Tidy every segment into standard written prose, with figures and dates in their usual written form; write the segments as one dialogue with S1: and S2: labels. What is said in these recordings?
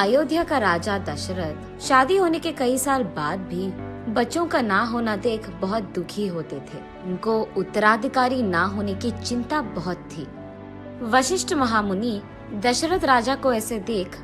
S1: अयोध्या का राजा दशरथ शादी होने के कई साल बाद भी बच्चों का ना होना देख बहुत दुखी होते थे। उनको उत्तराधिकारी ना होने की चिंता बहुत थी। वशिष्ठ महामुनि दशरथ राजा को ऐसे देख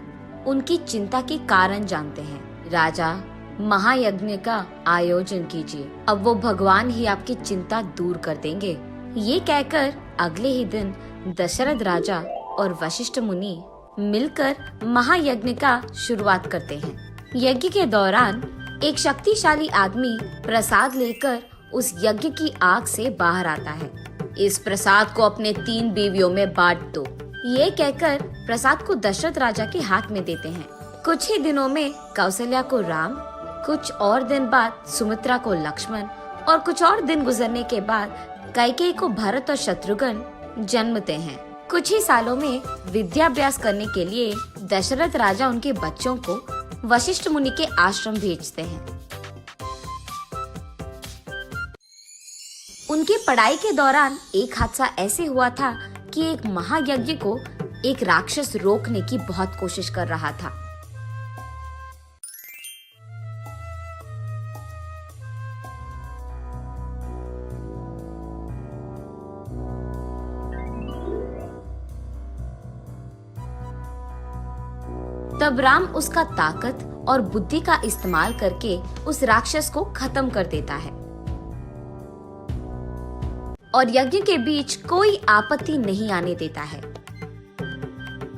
S1: उनकी चिंता के कारण जानते हैं। राजा, महायज्ञ का आयोजन कीजिए, अब वो भगवान ही आपकी चिंता दूर कर देंगे। ये कहकर अगले ही दिन दशरथ राजा और वशिष्ठ मुनि मिलकर महायज्ञ का शुरुआत करते हैं। यज्ञ के दौरान एक शक्तिशाली आदमी प्रसाद लेकर उस यज्ञ की आग से बाहर आता है। इस प्रसाद को अपने 3 बीवियों में बांट दो, ये कहकर प्रसाद को दशरथ राजा के हाथ में देते हैं। कुछ ही दिनों में कौशल्या को राम, कुछ और दिन बाद सुमित्रा को लक्ष्मण और कुछ और दिन गुजरने के बाद कैकेयी को भरत और शत्रुघ्न जन्मते हैं। कुछ ही सालों में विद्याभ्यास करने के लिए दशरथ राजा उनके बच्चों को वशिष्ठ मुनि के आश्रम भेजते हैं। उनकी पढ़ाई के दौरान एक हादसा ऐसे हुआ था कि एक महायज्ञ को एक राक्षस रोकने की बहुत कोशिश कर रहा था। तब राम उसका ताकत और बुद्धि का इस्तेमाल करके उस राक्षस को खत्म कर देता है और यज्ञ के बीच कोई आपत्ति नहीं आने देता है।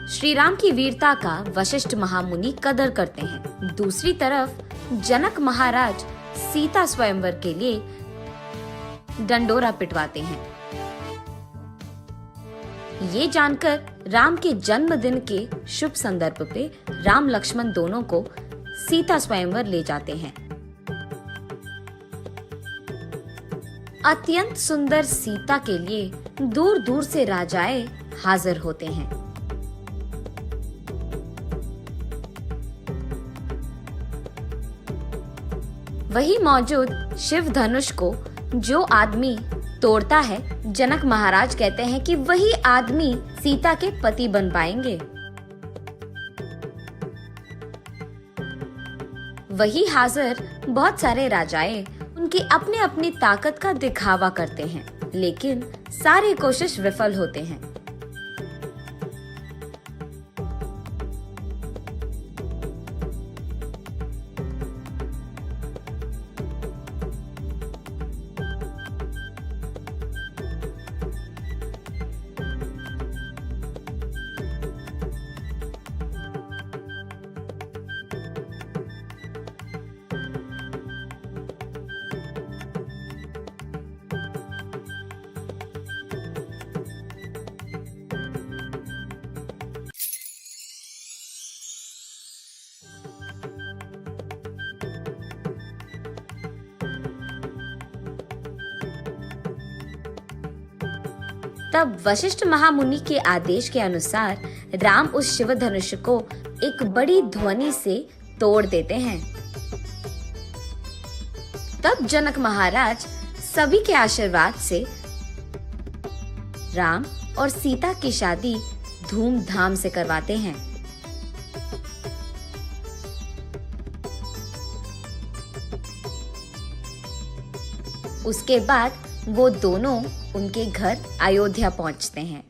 S1: श्री राम की वीरता का वशिष्ठ महामुनि कदर करते हैं। दूसरी तरफ जनक महाराज सीता स्वयंवर के लिए डंडोरा पिटवाते हैं। ये जानकर राम के जन्मदिन के शुभ संदर्भ पे राम लक्ष्मण दोनों को सीता स्वयंवर ले जाते हैं। अत्यंत सुंदर सीता के लिए दूर दूर से राजाएं हाजिर होते हैं। वही मौजूद शिव धनुष को जो आदमी तोड़ता है, जनक महाराज कहते हैं कि वही आदमी सीता के पति बन पाएंगे। वही हाजिर बहुत सारे राजाएं उनकी अपने अपनी ताकत का दिखावा करते हैं, लेकिन सारी कोशिश विफल होते हैं। तब वशिष्ठ महामुनि के आदेश के अनुसार राम उस शिव धनुष को एक बड़ी ध्वनि से तोड़ देते हैं। तब जनक महाराज सभी के आशीर्वाद से राम और सीता की शादी धूमधाम से करवाते हैं। उसके बाद वो दोनों उनके घर अयोध्या पहुंचते हैं।